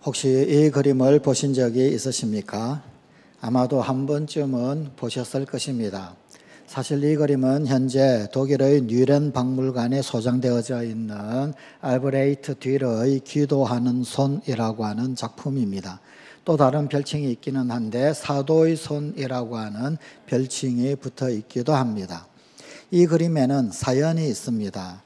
혹시 이 그림을 보신 적이 있으십니까? 아마도 한 번쯤은 보셨을 것입니다. 사실 이 그림은 현재 독일의 뉘렌 박물관에 소장되어져 있는 알브레히트 듀러의 기도하는 손이라고 하는 작품입니다. 또 다른 별칭이 있기는 한데 사도의 손이라고 하는 별칭이 붙어 있기도 합니다. 이 그림에는 사연이 있습니다.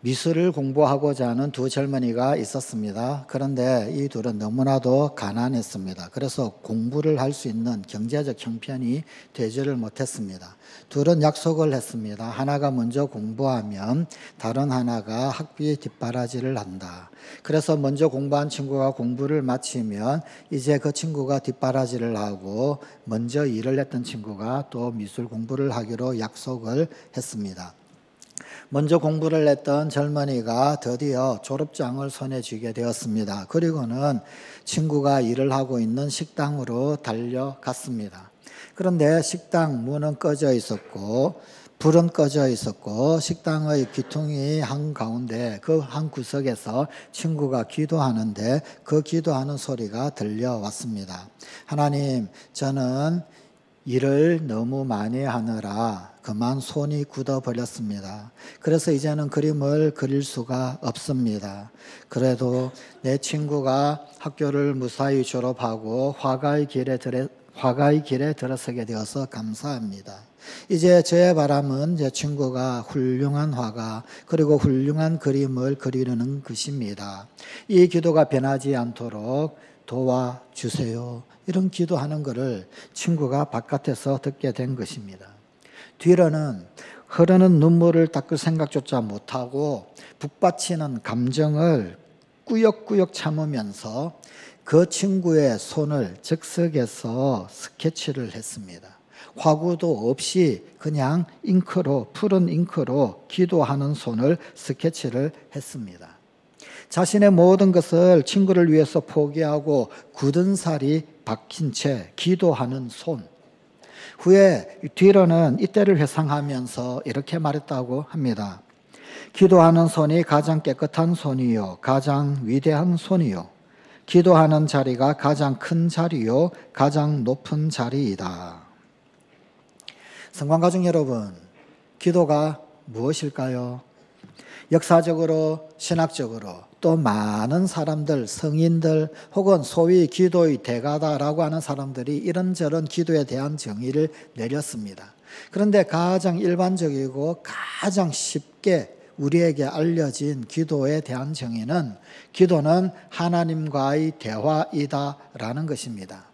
미술을 공부하고자 하는 두 젊은이가 있었습니다. 그런데 이 둘은 너무나도 가난했습니다. 그래서 공부를 할 수 있는 경제적 형편이 되지를 못했습니다. 둘은 약속을 했습니다. 하나가 먼저 공부하면 다른 하나가 학비 뒷바라지를 한다. 그래서 먼저 공부한 친구가 공부를 마치면 이제 그 친구가 뒷바라지를 하고 먼저 일을 했던 친구가 또 미술 공부를 하기로 약속을 했습니다. 먼저 공부를 했던 젊은이가 드디어 졸업장을 손에 쥐게 되었습니다. 그리고는 친구가 일을 하고 있는 식당으로 달려갔습니다. 그런데 식당 문은 꺼져 있었고 불은 꺼져 있었고 식당의 귀퉁이 한가운데 그 한 구석에서 친구가 기도하는데 그 기도하는 소리가 들려왔습니다. 하나님, 저는 일을 너무 많이 하느라 그만 손이 굳어버렸습니다. 그래서 이제는 그림을 그릴 수가 없습니다. 그래도 내 친구가 학교를 무사히 졸업하고 화가의 길에 들어서게 되어서 감사합니다. 이제 저의 바람은 제 친구가 훌륭한 화가 그리고 훌륭한 그림을 그리려는 것입니다. 이 기도가 변하지 않도록 도와주세요. 이런 기도하는 것을 친구가 바깥에서 듣게 된 것입니다. 듀러는 흐르는 눈물을 닦을 생각조차 못하고 북받치는 감정을 꾸역꾸역 참으면서 그 친구의 손을 즉석에서 스케치를 했습니다. 화구도 없이 그냥 푸른 잉크로 기도하는 손을 스케치를 했습니다. 자신의 모든 것을 친구를 위해서 포기하고 굳은 살이 박힌 채 기도하는 손. 후에 듀러는 이때를 회상하면서 이렇게 말했다고 합니다. 기도하는 손이 가장 깨끗한 손이요, 가장 위대한 손이요. 기도하는 자리가 가장 큰 자리요, 가장 높은 자리이다. 성관가족 여러분, 기도가 무엇일까요? 역사적으로, 신학적으로 또 많은 사람들, 성인들 혹은 소위 기도의 대가다라고 하는 사람들이 이런저런 기도에 대한 정의를 내렸습니다. 그런데 가장 일반적이고 가장 쉽게 우리에게 알려진 기도에 대한 정의는 기도는 하나님과의 대화이다라는 것입니다.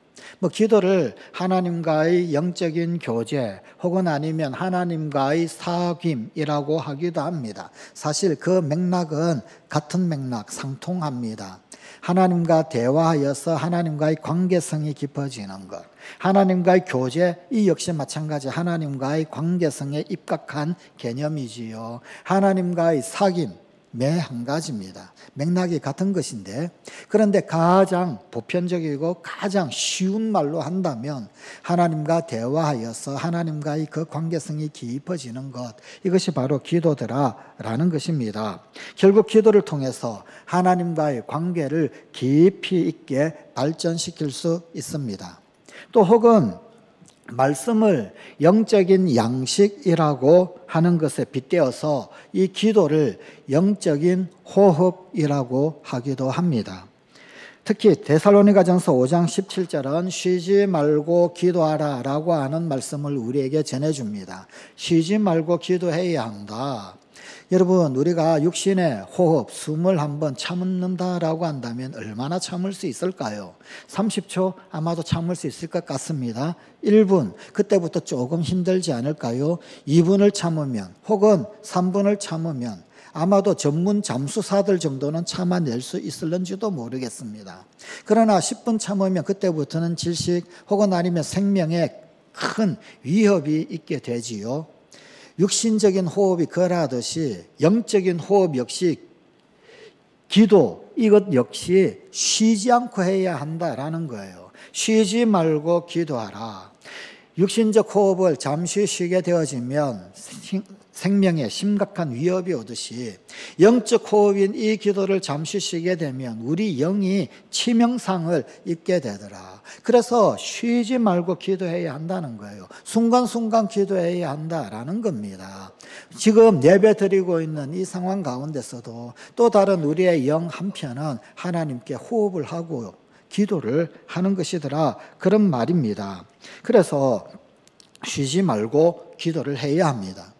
기도를 하나님과의 영적인 교제 혹은 아니면 하나님과의 사귐이라고 하기도 합니다. 사실 그 맥락은 같은 맥락, 상통합니다. 하나님과 대화하여서 하나님과의 관계성이 깊어지는 것. 하나님과의 교제, 이 역시 마찬가지 하나님과의 관계성에 입각한 개념이지요. 하나님과의 사귐, 매 한 가지입니다. 맥락이 같은 것인데, 그런데 가장 보편적이고 가장 쉬운 말로 한다면 하나님과 대화하여서 하나님과의 그 관계성이 깊어지는 것, 이것이 바로 기도더라라는 것입니다. 결국 기도를 통해서 하나님과의 관계를 깊이 있게 발전시킬 수 있습니다. 또 혹은 말씀을 영적인 양식이라고 하는 것에 빗대어서 이 기도를 영적인 호흡이라고 하기도 합니다. 특히 데살로니가전서 5장 17절은 쉬지 말고 기도하라 라고 하는 말씀을 우리에게 전해줍니다. 쉬지 말고 기도해야 한다. 여러분, 우리가 육신의 호흡, 숨을 한번 참는다라고 한다면 얼마나 참을 수 있을까요? 30초 아마도 참을 수 있을 것 같습니다. 1분, 그때부터 조금 힘들지 않을까요? 2분을 참으면 혹은 3분을 참으면 아마도 전문 잠수사들 정도는 참아낼 수 있을런지도 모르겠습니다. 그러나 10분 참으면 그때부터는 질식 혹은 아니면 생명에 큰 위협이 있게 되지요. 육신적인 호흡이 그러하듯이 영적인 호흡 역시 기도, 이것 역시 쉬지 않고 해야 한다라는 거예요. 쉬지 말고 기도하라. 육신적 호흡을 잠시 쉬게 되어지면 생명에 심각한 위협이 오듯이 영적 호흡인 이 기도를 잠시 쉬게 되면 우리 영이 치명상을 입게 되더라. 그래서 쉬지 말고 기도해야 한다는 거예요. 순간순간 기도해야 한다라는 겁니다. 지금 예배 드리고 있는 이 상황 가운데서도 또 다른 우리의 영 한편은 하나님께 호흡을 하고 기도를 하는 것이더라. 그런 말입니다. 그래서 쉬지 말고 기도를 해야 합니다.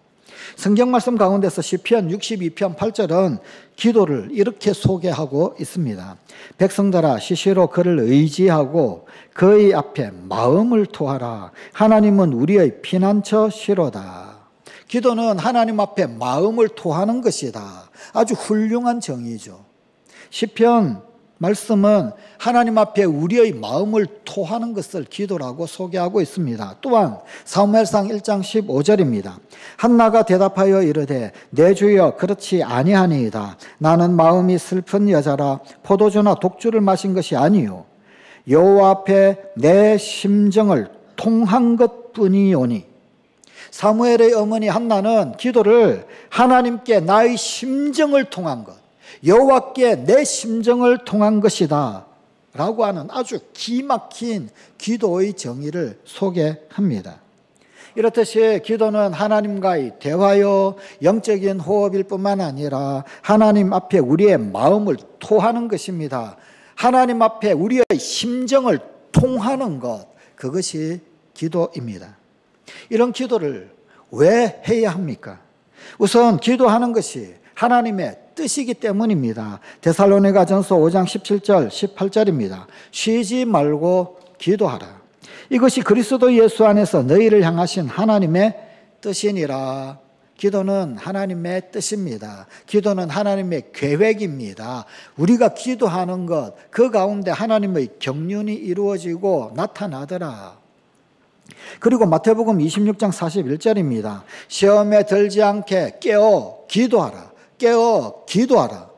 성경 말씀 가운데서 시편 62편 8절은 기도를 이렇게 소개하고 있습니다. 백성들아 시시로 그를 의지하고 그의 앞에 마음을 토하라. 하나님은 우리의 피난처시로다. 기도는 하나님 앞에 마음을 토하는 것이다. 아주 훌륭한 정의죠. 시편 말씀은 하나님 앞에 우리의 마음을 토하는 것을 기도라고 소개하고 있습니다. 또한 사무엘상 1장 15절입니다. 한나가 대답하여 이르되 내 주여 그렇지 아니하니이다. 나는 마음이 슬픈 여자라 포도주나 독주를 마신 것이 아니요 여호와 앞에 내 심정을 통한 것뿐이오니. 사무엘의 어머니 한나는 기도를 하나님께 나의 심정을 통한 것, 여호와께 내 심정을 통한 것이다 라고 하는 아주 기막힌 기도의 정의를 소개합니다. 이렇듯이 기도는 하나님과의 대화요 영적인 호흡일 뿐만 아니라 하나님 앞에 우리의 마음을 토하는 것입니다. 하나님 앞에 우리의 심정을 통하는 것, 그것이 기도입니다. 이런 기도를 왜 해야 합니까? 우선 기도하는 것이 하나님의 뜻이기 때문입니다. 데살로니가전서 5장 17절 18절입니다. 쉬지 말고 기도하라. 이것이 그리스도 예수 안에서 너희를 향하신 하나님의 뜻이니라. 기도는 하나님의 뜻입니다. 기도는 하나님의 계획입니다. 우리가 기도하는 것, 그 가운데 하나님의 경륜이 이루어지고 나타나더라. 그리고 마태복음 26장 41절입니다. 시험에 들지 않게 깨어 기도하라. 깨어 기도하라.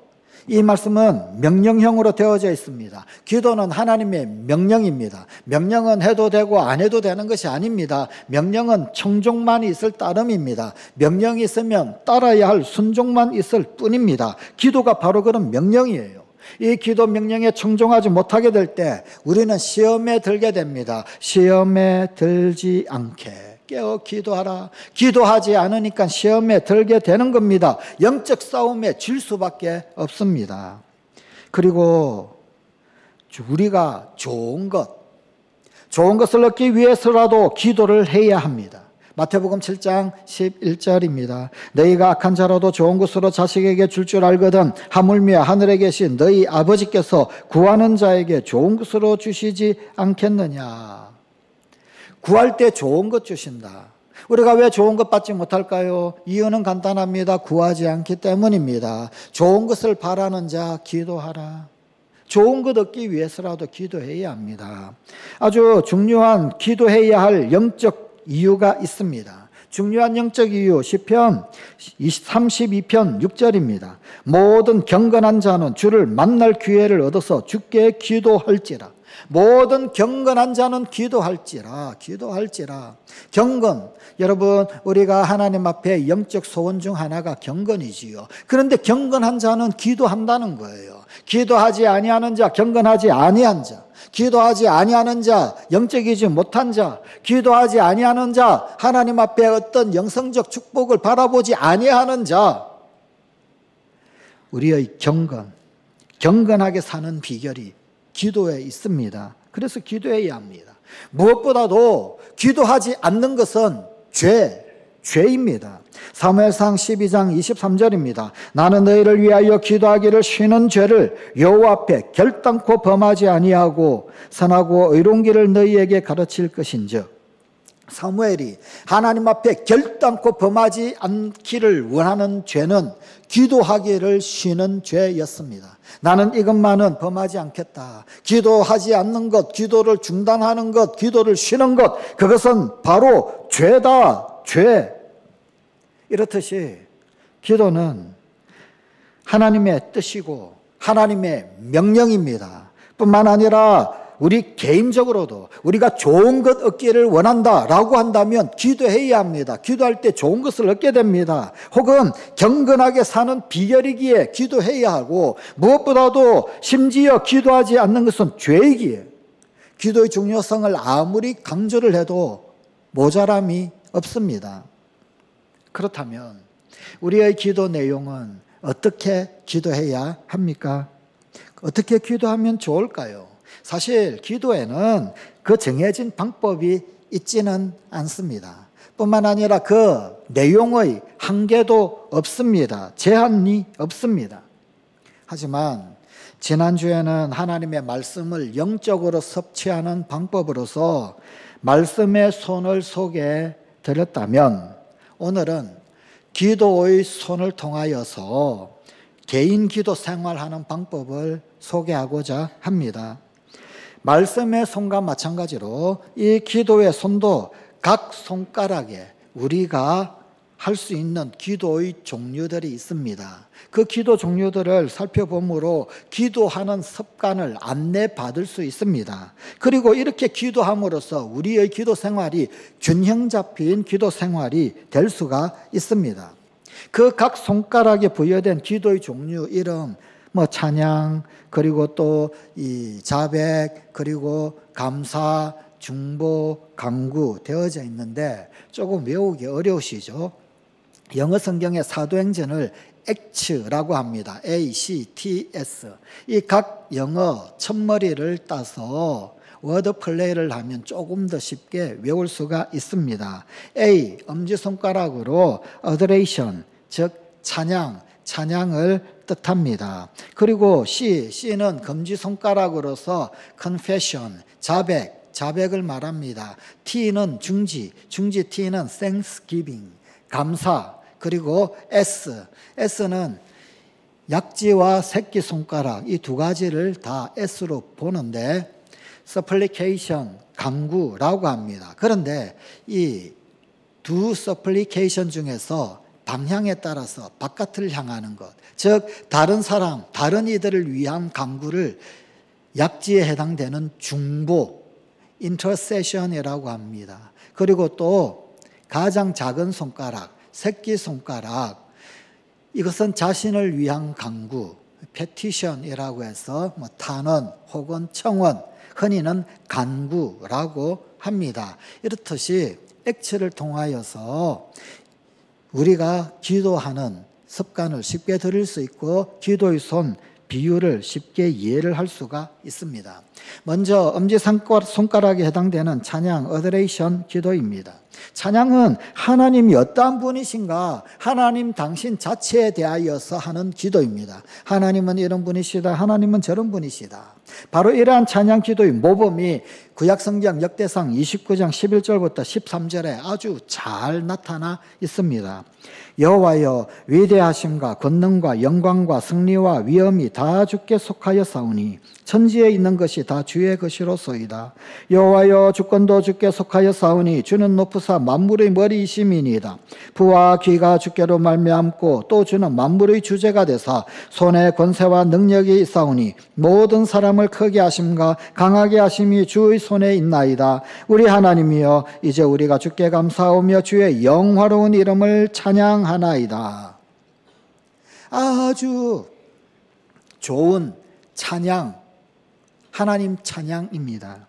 이 말씀은 명령형으로 되어져 있습니다. 기도는 하나님의 명령입니다. 명령은 해도 되고 안 해도 되는 것이 아닙니다. 명령은 청종만 있을 따름입니다. 명령이 있으면 따라야 할 순종만 있을 뿐입니다. 기도가 바로 그런 명령이에요. 이 기도 명령에 청종하지 못하게 될 때 우리는 시험에 들게 됩니다. 시험에 들지 않게 깨어 기도하라. 기도하지 않으니까 시험에 들게 되는 겁니다. 영적 싸움에 질 수밖에 없습니다. 그리고 우리가 좋은 것을 얻기 위해서라도 기도를 해야 합니다. 마태복음 7장 11절입니다. 너희가 악한 자라도 좋은 것으로 자식에게 줄 줄 알거든 하물며 하늘에 계신 너희 아버지께서 구하는 자에게 좋은 것으로 주시지 않겠느냐. 구할 때 좋은 것 주신다. 우리가 왜 좋은 것 받지 못할까요? 이유는 간단합니다. 구하지 않기 때문입니다. 좋은 것을 바라는 자 기도하라. 좋은 것 얻기 위해서라도 기도해야 합니다. 아주 중요한 기도해야 할 영적 이유가 있습니다. 중요한 영적 이유, 시편 32편 6절입니다. 모든 경건한 자는 주를 만날 기회를 얻어서 주께 기도할지라. 모든 경건한 자는 기도할지라. 경건, 여러분 우리가 하나님 앞에 영적 소원 중 하나가 경건이지요. 그런데 경건한 자는 기도한다는 거예요. 기도하지 아니하는 자, 경건하지 아니한 자, 기도하지 아니하는 자, 영적이지 못한 자, 기도하지 아니하는 자, 하나님 앞에 어떤 영성적 축복을 바라보지 아니하는 자, 우리의 경건하게 사는 비결이 기도에 있습니다. 그래서 기도해야 합니다. 무엇보다도 기도하지 않는 것은 죄입니다. 사무엘상 12장 23절입니다. 나는 너희를 위하여 기도하기를 쉬는 죄를 여호와 앞에 결단코 범하지 아니하고 선하고 의로운 길을 너희에게 가르칠 것인즉. 사무엘이 하나님 앞에 결단코 범하지 않기를 원하는 죄는 기도하기를 쉬는 죄였습니다. 나는 이것만은 범하지 않겠다. 기도하지 않는 것, 기도를 중단하는 것, 기도를 쉬는 것, 그것은 바로 죄다. 죄. 이렇듯이 기도는 하나님의 뜻이고 하나님의 명령입니다. 뿐만 아니라 우리 개인적으로도 우리가 좋은 것 얻기를 원한다라고 한다면 기도해야 합니다. 기도할 때 좋은 것을 얻게 됩니다. 혹은 경건하게 사는 비결이기에 기도해야 하고, 무엇보다도 심지어 기도하지 않는 것은 죄이기에 기도의 중요성을 아무리 강조를 해도 모자람이 없습니다. 그렇다면 우리의 기도 내용은 어떻게 기도해야 합니까? 어떻게 기도하면 좋을까요? 사실 기도에는 그 정해진 방법이 있지는 않습니다. 뿐만 아니라 그 내용의 한계도 없습니다. 제한이 없습니다. 하지만 지난주에는 하나님의 말씀을 영적으로 섭취하는 방법으로서 말씀의 손을 소개해 드렸다면, 오늘은 기도의 손을 통하여서 개인 기도 생활하는 방법을 소개하고자 합니다. 말씀의 손과 마찬가지로 이 기도의 손도 각 손가락에 우리가 할 수 있는 기도의 종류들이 있습니다. 그 기도 종류들을 살펴보므로 기도하는 습관을 안내받을 수 있습니다. 그리고 이렇게 기도함으로써 우리의 기도 생활이 균형 잡힌 기도 생활이 될 수가 있습니다. 그 각 손가락에 부여된 기도의 종류 이름, 찬양, 그리고 또 이 자백, 그리고 감사, 중보, 간구 되어져 있는데 조금 외우기 어려우시죠? 영어 성경의 사도행전을 acts라고 합니다. A-C-T-S. 이 각 영어 첫머리를 따서 워드 플레이를 하면 조금 더 쉽게 외울 수가 있습니다. A, 엄지손가락으로 adoration, 즉 찬양을 뜻합니다. 그리고 C는 검지손가락으로서 confession, 자백을 말합니다. T는 중지 T는 thanksgiving, 감사. 그리고 S는 약지와 새끼손가락, 이 두 가지를 다 S로 보는데 supplication, 간구라고 합니다. 그런데 이 두 supplication 중에서 방향에 따라서 바깥을 향하는 것, 즉 다른 사람, 다른 이들을 위한 간구를 약지에 해당되는 중보, intercession이라고 합니다. 그리고 또 가장 작은 손가락, 새끼손가락, 이것은 자신을 위한 간구, petition이라고 해서 탄원 혹은 청원, 흔히는 간구라고 합니다. 이렇듯이 액츠를 통하여서 우리가 기도하는 습관을 쉽게 들을 수 있고 기도의 손, 비유를 쉽게 이해를 할 수가 있습니다. 먼저 엄지손가락에 해당되는 찬양, 어드레이션 기도입니다. 찬양은 하나님이 어떠한 분이신가, 하나님 당신 자체에 대하여서 하는 기도입니다. 하나님은 이런 분이시다, 하나님은 저런 분이시다. 바로 이러한 찬양 기도의 모범이 구약성경 역대상 29장 11절부터 13절에 아주 잘 나타나 있습니다. 여호와여, 위대하심과 권능과 영광과 승리와 위엄이 다 주께 속하여 싸우니 천지에 있는 것이 다 주의 것이로소이다. 여호와여, 주권도 주께 속하여 싸우니 주는 높으사 만물의 머리이심이니이다. 부와 귀가 주께로 말미암고 또 주는 만물의 주제가 되사 손에 권세와 능력이 있사오니 모든 사람을 크게 하심과 강하게 하심이 주의 손에 있나이다. 우리 하나님이여, 이제 우리가 주께 감사하며 주의 영화로운 이름을 찬양하나이다. 아주 좋은 찬양, 하나님 찬양입니다.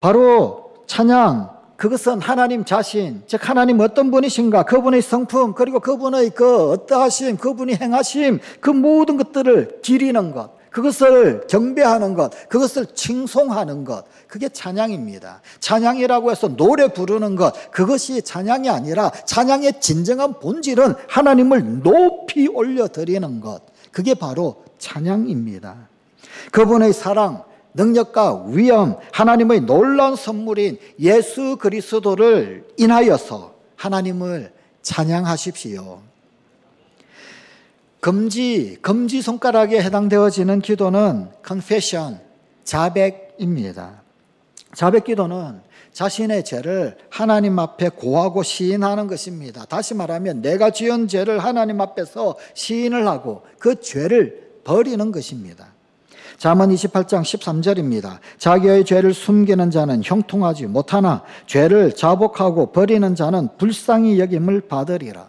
바로 찬양, 그것은 하나님 자신, 즉 하나님 어떤 분이신가, 그분의 성품, 그리고 그분의 그 어떠하심, 그분이 행하심, 그 모든 것들을 기리는 것, 그것을 경배하는 것, 그것을 칭송하는 것, 그게 찬양입니다. 찬양이라고 해서 노래 부르는 것, 그것이 찬양이 아니라 찬양의 진정한 본질은 하나님을 높이 올려드리는 것, 그게 바로 찬양입니다. 그분의 사랑, 능력과 위엄, 하나님의 놀라운 선물인 예수 그리스도를 인하여서 하나님을 찬양하십시오. 검지 손가락에 해당되어지는 기도는 confession, 자백입니다. 자백 기도는 자신의 죄를 하나님 앞에 고하고 시인하는 것입니다. 다시 말하면 내가 지은 죄를 하나님 앞에서 시인을 하고 그 죄를 버리는 것입니다. 잠언 28장 13절입니다. 자기의 죄를 숨기는 자는 형통하지 못하나 죄를 자복하고 버리는 자는 불쌍히 여김을 받으리라.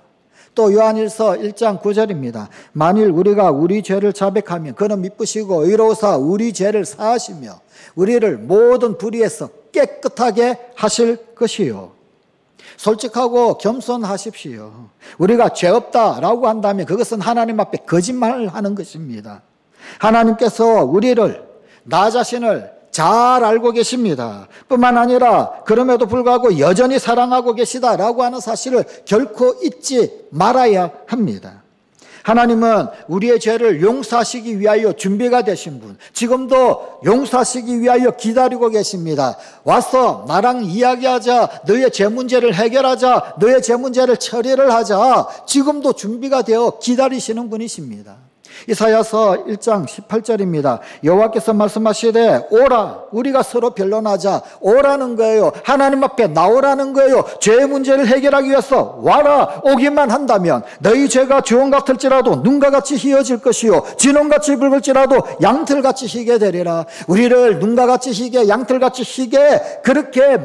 또 요한일서 1장 9절입니다. 만일 우리가 우리 죄를 자백하면 그는 미쁘시고 의로우사 우리 죄를 사하시며 우리를 모든 불의에서 깨끗하게 하실 것이요. 솔직하고 겸손하십시오. 우리가 죄 없다라고 한다면 그것은 하나님 앞에 거짓말을 하는 것입니다. 하나님께서 우리를, 나 자신을 잘 알고 계십니다. 뿐만 아니라 그럼에도 불구하고 여전히 사랑하고 계시다라고 하는 사실을 결코 잊지 말아야 합니다. 하나님은 우리의 죄를 용서하시기 위하여 준비가 되신 분, 지금도 용서하시기 위하여 기다리고 계십니다. 와서 나랑 이야기하자, 너의 죄 문제를 해결하자, 너의 죄 문제를 처리를 하자, 지금도 준비가 되어 기다리시는 분이십니다. 이사야서 1장 18절입니다. 여호와께서 말씀하시되 오라, 우리가 서로 변론하자. 오라는 거예요. 하나님 앞에 나오라는 거예요. 죄의 문제를 해결하기 위해서 와라. 오기만 한다면 너희 죄가 주홍 같을지라도 눈과 같이 희어질 것이요 진홍같이 붉을지라도 양털같이 희게 되리라. 우리를 눈과 같이 희게 양털같이 희게 그렇게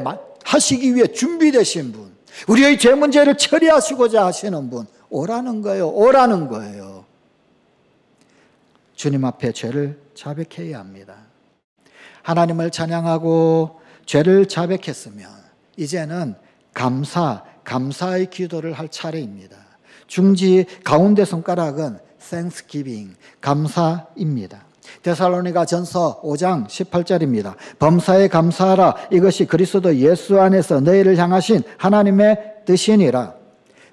하시기 위해 준비되신 분, 우리의 죄 문제를 처리하시고자 하시는 분, 오라는 거예요. 오라는 거예요. 주님 앞에 죄를 자백해야 합니다. 하나님을 찬양하고 죄를 자백했으면 이제는 감사의 기도를 할 차례입니다. 중지 가운데 손가락은 Thanksgiving, 감사입니다. 데살로니가 전서 5장 18절입니다. 범사에 감사하라. 이것이 그리스도 예수 안에서 너희를 향하신 하나님의 뜻이니라.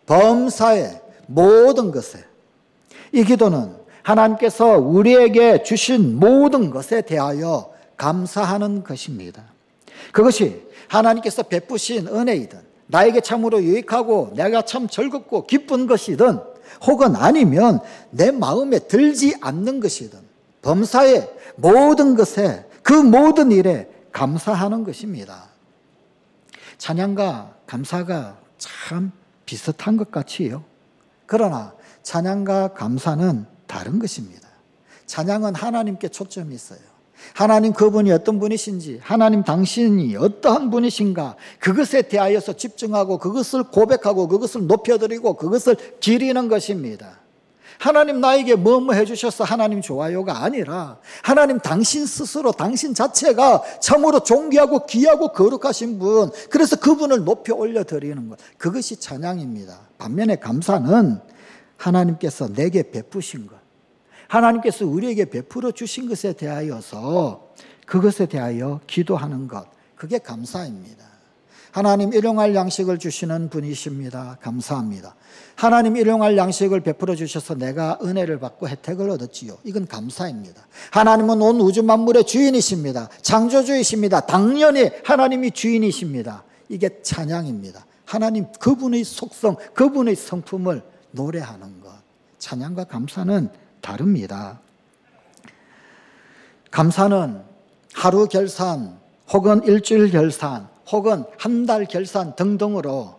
범사에, 모든 것에. 이 기도는 하나님께서 우리에게 주신 모든 것에 대하여 감사하는 것입니다. 그것이 하나님께서 베푸신 은혜이든 나에게 참으로 유익하고 내가 참 즐겁고 기쁜 것이든 혹은 아니면 내 마음에 들지 않는 것이든 범사의 모든 것에, 그 모든 일에 감사하는 것입니다. 찬양과 감사가 참 비슷한 것 같지요. 그러나 찬양과 감사는 다른 것입니다. 찬양은 하나님께 초점이 있어요. 하나님 그분이 어떤 분이신지, 하나님 당신이 어떠한 분이신가, 그것에 대하여서 집중하고 그것을 고백하고 그것을 높여드리고 그것을 기리는 것입니다. 하나님 나에게 뭐뭐 해주셔서 하나님 좋아요가 아니라 하나님 당신 스스로, 당신 자체가 참으로 존귀하고 귀하고 거룩하신 분, 그래서 그분을 높여 올려드리는 것, 그것이 찬양입니다. 반면에 감사는 하나님께서 내게 베푸신 것, 하나님께서 우리에게 베풀어 주신 것에 대하여서 그것에 대하여 기도하는 것, 그게 감사입니다. 하나님 일용할 양식을 주시는 분이십니다. 감사합니다. 하나님 일용할 양식을 베풀어 주셔서 내가 은혜를 받고 혜택을 얻었지요. 이건 감사입니다. 하나님은 온 우주 만물의 주인이십니다. 창조주이십니다. 당연히 하나님이 주인이십니다. 이게 찬양입니다. 하나님 그분의 속성, 그분의 성품을 노래하는 것. 찬양과 감사는 다릅니다. 감사는 하루 결산 혹은 일주일 결산 혹은 한 달 결산 등등으로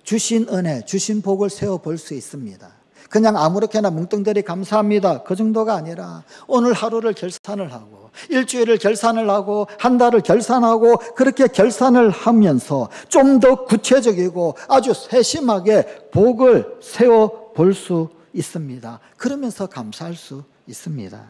주신 은혜, 주신 복을 세워볼 수 있습니다. 그냥 아무렇게나 뭉뚱들이 감사합니다, 그 정도가 아니라 오늘 하루를 결산을 하고 일주일을 결산을 하고 한 달을 결산하고 그렇게 결산을 하면서 좀 더 구체적이고 아주 세심하게 복을 세워볼 수 있습니다. 그러면서 감사할 수 있습니다.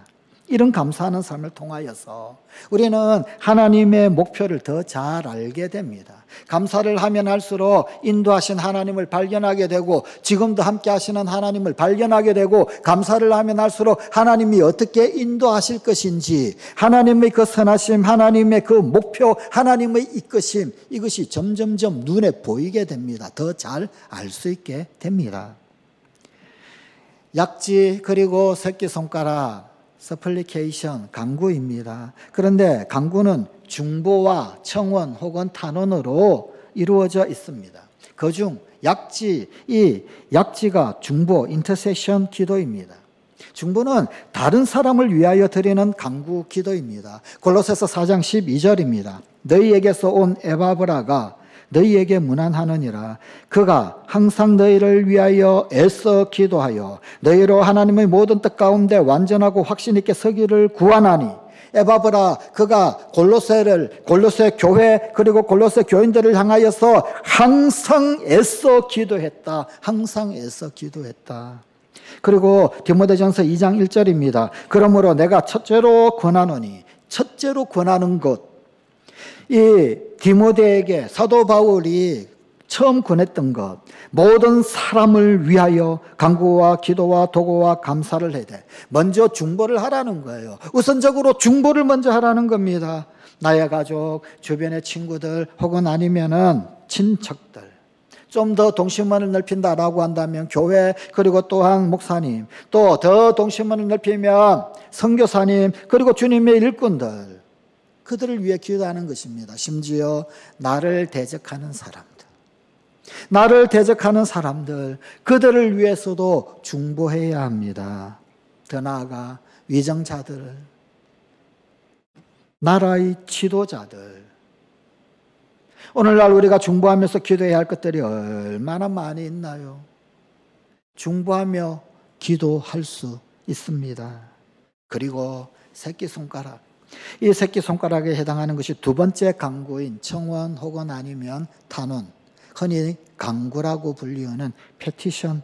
이런 감사하는 삶을 통하여서 우리는 하나님의 목표를 더 잘 알게 됩니다. 감사를 하면 할수록 인도하신 하나님을 발견하게 되고 지금도 함께 하시는 하나님을 발견하게 되고 감사를 하면 할수록 하나님이 어떻게 인도하실 것인지 하나님의 그 선하심, 하나님의 그 목표, 하나님의 이끄심, 이것이 점점점 눈에 보이게 됩니다. 더 잘 알 수 있게 됩니다. 약지 그리고 새끼손가락, 서플리케이션, 간구입니다. 그런데 간구는 중보와 청원 혹은 탄원으로 이루어져 있습니다. 그중 약지, 이 약지가 중보, 인터세션 기도입니다. 중보는 다른 사람을 위하여 드리는 간구 기도입니다. 골로새서 4장 12절입니다. 너희에게서 온 에바브라가 너희에게 문안하느니라. 그가 항상 너희를 위하여 애써 기도하여 너희로 하나님의 모든 뜻 가운데 완전하고 확신 있게 서기를 구하나니 에바브라 그가 골로새 교회 그리고 골로새 교인들을 향하여서 항상 애써 기도했다. 항상 애써 기도했다. 그리고 디모데전서 2장 1절입니다. 그러므로 내가 첫째로 권하노니, 첫째로 권하는 것, 이 디모데에게 사도 바울이 처음 권했던 것, 모든 사람을 위하여 간구와 기도와 도구와 감사를 해야 돼. 먼저 중보를 하라는 거예요. 우선적으로 중보를 먼저 하라는 겁니다. 나의 가족, 주변의 친구들 혹은 아니면은 친척들, 좀 더 동심원을 넓힌다라고 한다면 교회, 그리고 또한 목사님, 또 더 동심원을 넓히면 선교사님, 그리고 주님의 일꾼들, 그들을 위해 기도하는 것입니다. 심지어 나를 대적하는 사람들, 그들을 위해서도 중보해야 합니다. 더 나아가 위정자들, 나라의 지도자들, 오늘날 우리가 중보하면서 기도해야 할 것들이 얼마나 많이 있나요? 중보하며 기도할 수 있습니다. 그리고 새끼손가락, 이 새끼손가락에 해당하는 것이 두 번째 강구인 청원 혹은 아니면 탄원, 흔히 강구라고 불리우는 페티션입니다.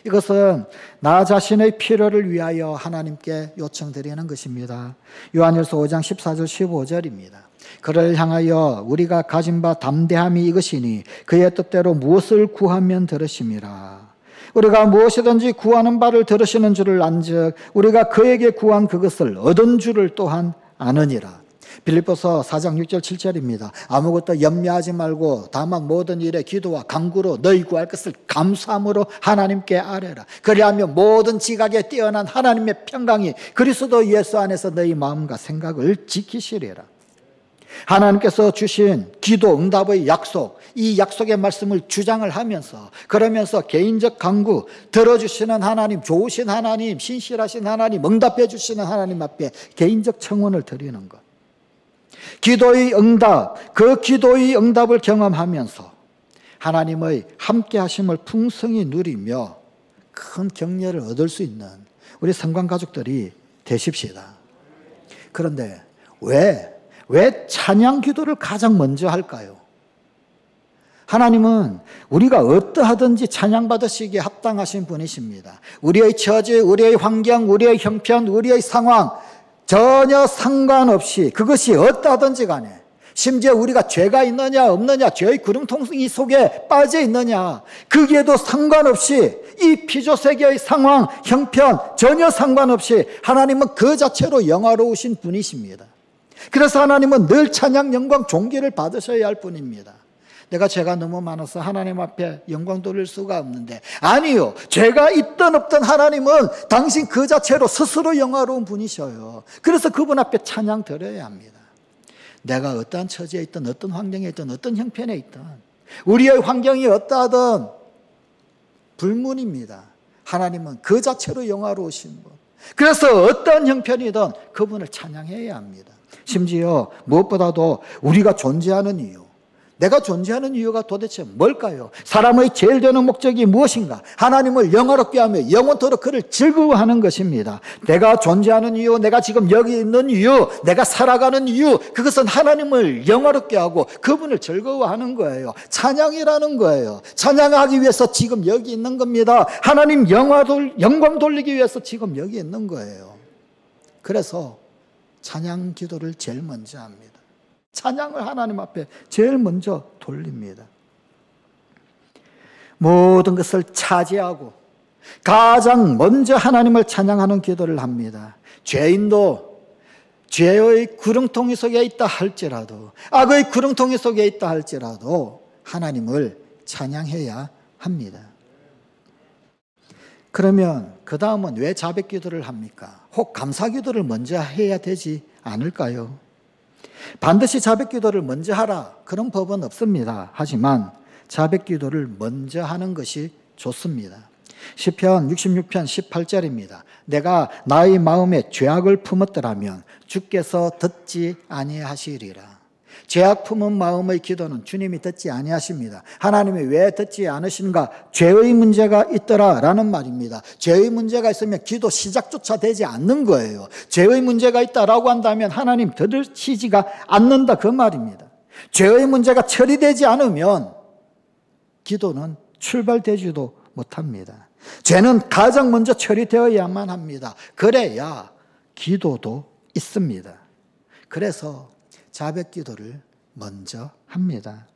이것은 나 자신의 필요를 위하여 하나님께 요청드리는 것입니다. 요한일서 5장 14절 15절입니다. 그를 향하여 우리가 가진 바 담대함이 이것이니 그의 뜻대로 무엇을 구하면 들으심이라. 우리가 무엇이든지 구하는 바를 들으시는 줄을 안즉 우리가 그에게 구한 그것을 얻은 줄을 또한 아느니라. 빌립보서 4장 6절 7절입니다. 아무것도 염려하지 말고 다만 모든 일에 기도와 간구로 너희 구할 것을 감사함으로 하나님께 아뢰라. 그리하면 모든 지각에 뛰어난 하나님의 평강이 그리스도 예수 안에서 너희 마음과 생각을 지키시리라. 하나님께서 주신 기도 응답의 약속, 이 약속의 말씀을 주장을 하면서, 그러면서 개인적 간구, 들어주시는 하나님, 좋으신 하나님, 신실하신 하나님, 응답해 주시는 하나님 앞에 개인적 청원을 드리는 것, 기도의 응답, 그 기도의 응답을 경험하면서 하나님의 함께 하심을 풍성히 누리며 큰 격려를 얻을 수 있는 우리 성관 가족들이 되십시다. 그런데 왜 찬양 기도를 가장 먼저 할까요? 하나님은 우리가 어떠하든지 찬양받으시기에 합당하신 분이십니다. 우리의 처지, 우리의 환경, 우리의 형편, 우리의 상황 전혀 상관없이 그것이 어떠하든지 간에, 심지어 우리가 죄가 있느냐 없느냐, 죄의 구렁텅이 속에 빠져 있느냐, 거기에도 상관없이 이 피조세계의 상황, 형편 전혀 상관없이 하나님은 그 자체로 영화로우신 분이십니다. 그래서 하나님은 늘 찬양, 영광, 존귀를 받으셔야 할 분입니다. 내가 죄가 너무 많아서 하나님 앞에 영광 돌릴 수가 없는데, 아니요, 죄가 있든 없든 하나님은 당신 그 자체로 스스로 영화로운 분이셔요. 그래서 그분 앞에 찬양 드려야 합니다. 내가 어떠한 처지에 있든 어떤 환경에 있든 어떤 형편에 있든 우리의 환경이 어떠하든 불문입니다. 하나님은 그 자체로 영화로우신 분. 그래서 어떠한 형편이든 그분을 찬양해야 합니다. 심지어 무엇보다도 우리가 존재하는 이유, 내가 존재하는 이유가 도대체 뭘까요? 사람의 제일 되는 목적이 무엇인가? 하나님을 영화롭게 하며 영원토록 그를 즐거워하는 것입니다. 내가 존재하는 이유, 내가 지금 여기 있는 이유, 내가 살아가는 이유, 그것은 하나님을 영화롭게 하고 그분을 즐거워하는 거예요. 찬양이라는 거예요. 찬양하기 위해서 지금 여기 있는 겁니다. 하나님 영광 돌리기 위해서 지금 여기 있는 거예요. 그래서 찬양 기도를 제일 먼저 합니다. 찬양을 하나님 앞에 제일 먼저 돌립니다. 모든 것을 차지하고 가장 먼저 하나님을 찬양하는 기도를 합니다. 죄인도 죄의 구렁텅이 속에 있다 할지라도, 악의 구렁텅이 속에 있다 할지라도 하나님을 찬양해야 합니다. 그러면 그 다음은 왜 자백 기도를 합니까? 혹 감사 기도를 먼저 해야 되지 않을까요? 반드시 자백 기도를 먼저 하라, 그런 법은 없습니다. 하지만 자백 기도를 먼저 하는 것이 좋습니다. 시편 66편 18절입니다. 내가 나의 마음에 죄악을 품었더라면 주께서 듣지 아니하시리라. 죄악 품은 마음의 기도는 주님이 듣지 아니하십니다. 하나님이 왜 듣지 않으신가? 죄의 문제가 있더라라는 말입니다. 죄의 문제가 있으면 기도 시작조차 되지 않는 거예요. 죄의 문제가 있다라고 한다면 하나님 들으시지가 않는다 그 말입니다. 죄의 문제가 처리되지 않으면 기도는 출발되지도 못합니다. 죄는 가장 먼저 처리되어야만 합니다. 그래야 기도도 있습니다. 그래서 자백 기도를 먼저 합니다.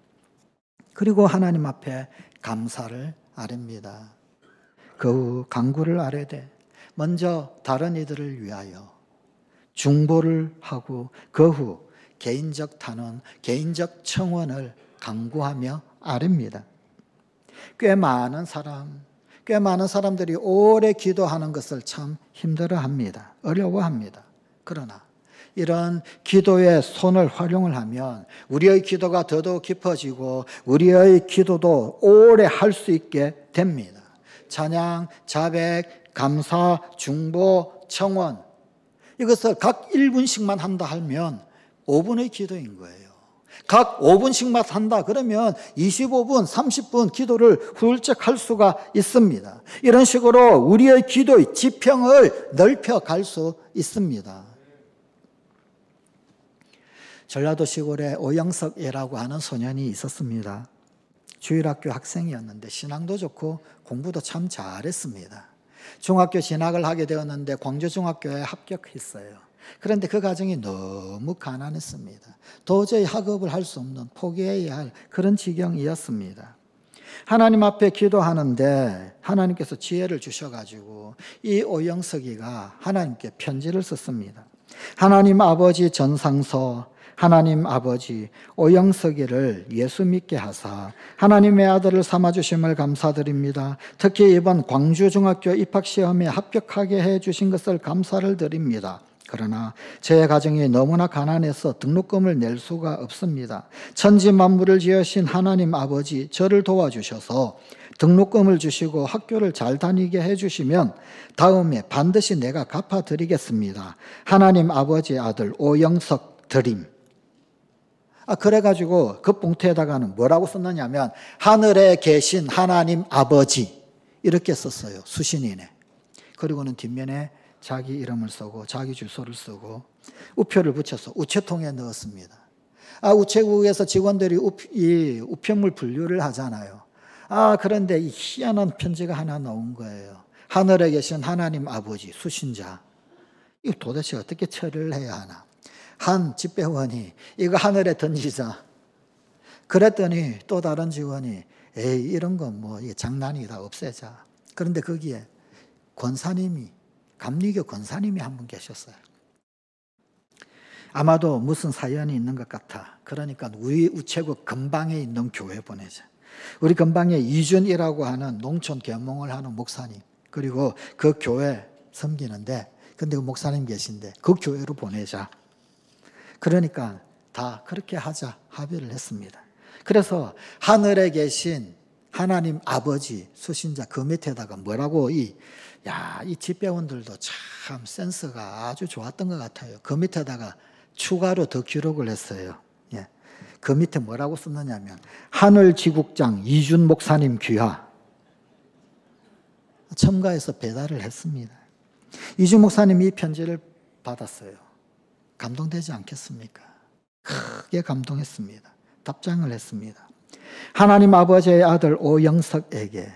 그리고 하나님 앞에 감사를 아뢰입니다. 그 후 간구를 아뢰되 먼저 다른 이들을 위하여 중보를 하고 그 후 개인적 탄원, 개인적 청원을 간구하며 아뢰입니다. 꽤 많은 사람들이 오래 기도하는 것을 참 힘들어합니다. 어려워합니다. 그러나 이런 기도의 손을 활용을 하면 우리의 기도가 더더욱 깊어지고 우리의 기도도 오래 할 수 있게 됩니다. 찬양, 자백, 감사, 중보, 청원 이것을 각 1분씩만 한다 하면 5분의 기도인 거예요. 각 5분씩만 한다 그러면 25분, 30분 기도를 훌쩍 할 수가 있습니다. 이런 식으로 우리의 기도의 지평을 넓혀갈 수 있습니다. 전라도 시골에 오영석이라고 하는 소년이 있었습니다. 주일학교 학생이었는데 신앙도 좋고 공부도 참 잘했습니다. 중학교 진학을 하게 되었는데 광주중학교에 합격했어요. 그런데 그 가정이 너무 가난했습니다. 도저히 학업을 할 수 없는 포기해야 할 그런 지경이었습니다. 하나님 앞에 기도하는데 하나님께서 지혜를 주셔가지고 이 오영석이가 하나님께 편지를 썼습니다. 하나님 아버지 전상서 하나님 아버지 오영석이를 예수 믿게 하사 하나님의 아들을 삼아주심을 감사드립니다. 특히 이번 광주중학교 입학시험에 합격하게 해주신 것을 감사를 드립니다. 그러나 제 가정이 너무나 가난해서 등록금을 낼 수가 없습니다. 천지 만물을 지으신 하나님 아버지 저를 도와주셔서 등록금을 주시고 학교를 잘 다니게 해주시면 다음에 반드시 내가 갚아드리겠습니다. 하나님 아버지 아들 오영석 드림. 그래가지고 그 봉투에다가는 뭐라고 썼느냐면 하늘에 계신 하나님 아버지 이렇게 썼어요. 수신인에. 그리고는 뒷면에 자기 이름을 쓰고 자기 주소를 쓰고 우표를 붙여서 우체통에 넣었습니다. 우체국에서 직원들이 이 우편물 분류를 하잖아요. 그런데 이 희한한 편지가 하나 나온 거예요. 하늘에 계신 하나님 아버지 수신자. 이거 도대체 어떻게 처리를 해야 하나. 한 집배원이 이거 하늘에 던지자. 그랬더니 또 다른 직원이 에이 이런 건 뭐 장난이다 없애자. 그런데 거기에 권사님이 감리교 권사님이 한 분 계셨어요. 아마도 무슨 사연이 있는 것 같아. 그러니까 우리 우체국 근방에 있는 교회 보내자. 우리 근방에 이준이라고 하는 농촌 계몽을 하는 목사님 그리고 그 교회 섬기는데 근데 그 목사님 계신데 그 교회로 보내자. 그러니까 다 그렇게 하자 합의를 했습니다. 그래서 하늘에 계신 하나님 아버지 수신자 그 밑에다가 뭐라고 이 집배원들도 참 센스가 아주 좋았던 것 같아요. 그 밑에다가 추가로 더 기록을 했어요. 그 밑에 뭐라고 썼느냐면 하늘지국장 이준 목사님 귀하 첨가해서 배달을 했습니다. 이준 목사님이 이 편지를 받았어요. 감동되지 않겠습니까? 크게 감동했습니다. 답장을 했습니다. 하나님 아버지의 아들 오영석에게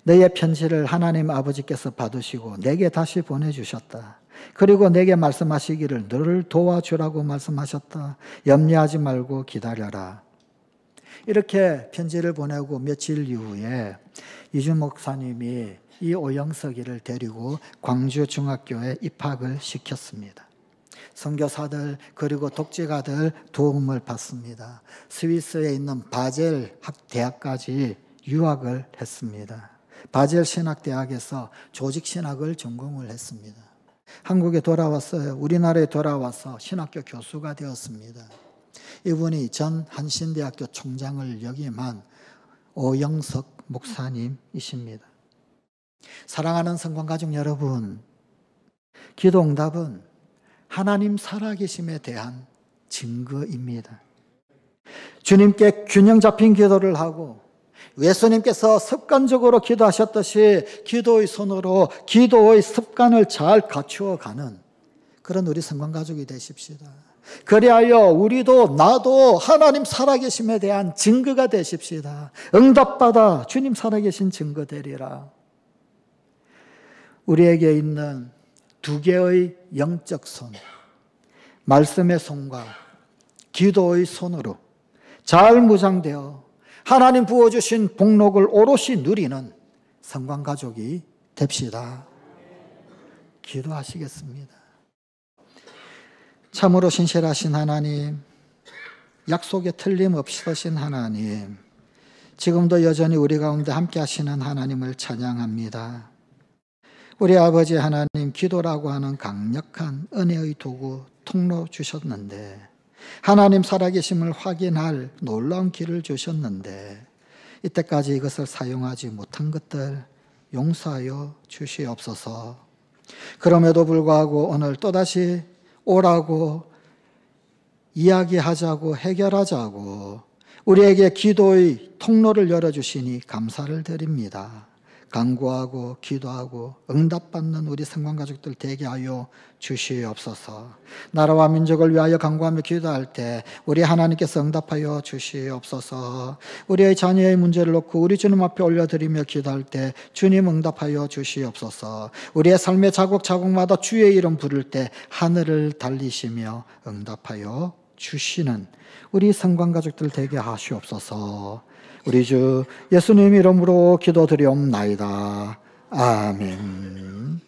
너의 편지를 하나님 아버지께서 받으시고 내게 다시 보내주셨다. 그리고 내게 말씀하시기를 너를 도와주라고 말씀하셨다. 염려하지 말고 기다려라. 이렇게 편지를 보내고 며칠 이후에 이준 목사님이 이 오영석이를 데리고 광주중학교에 입학을 시켰습니다. 선교사들 그리고 독재가들 도움을 받습니다. 스위스에 있는 바젤 대학까지 유학을 했습니다. 바젤 신학대학에서 조직신학을 전공을 했습니다. 한국에 돌아왔어요. 우리나라에 돌아와서 신학교 교수가 되었습니다. 이분이 전 한신대학교 총장을 역임한 오영석 목사님이십니다. 사랑하는 성관가족 여러분, 기도응답은 하나님 살아계심에 대한 증거입니다. 주님께 균형 잡힌 기도를 하고 예수님께서 습관적으로 기도하셨듯이 기도의 손으로 기도의 습관을 잘 갖추어가는 그런 우리 성관가족이 되십시다. 그리하여 우리도 나도 하나님 살아계심에 대한 증거가 되십시다. 응답받아 주님 살아계신 증거 되리라. 우리에게 있는 두 개의 영적 손, 말씀의 손과 기도의 손으로 잘 무장되어 하나님 부어주신 복록을 오롯이 누리는 성관가족이 됩시다. 기도하시겠습니다. 참으로 신실하신 하나님, 약속에 틀림없으신 하나님, 지금도 여전히 우리 가운데 함께 하시는 하나님을 찬양합니다. 우리 아버지 하나님, 기도라고 하는 강력한 은혜의 도구, 통로 주셨는데 하나님 살아계심을 확인할 놀라운 길을 주셨는데 이때까지 이것을 사용하지 못한 것들 용서하여 주시옵소서. 그럼에도 불구하고 오늘 또다시 오라고 이야기하자고 해결하자고 우리에게 기도의 통로를 열어주시니 감사를 드립니다. 간구하고 기도하고 응답받는 우리 성관가족들 되게 하여 주시옵소서. 나라와 민족을 위하여 간구하며 기도할 때 우리 하나님께서 응답하여 주시옵소서. 우리의 자녀의 문제를 놓고 우리 주님 앞에 올려드리며 기도할 때 주님 응답하여 주시옵소서. 우리의 삶의 자국자국마다 주의 이름 부를 때 하늘을 달리시며 응답하여 주시는 우리 성관가족들 되게 하시옵소서. 우리 주 예수님 이름으로 기도드리옵나이다. 아멘.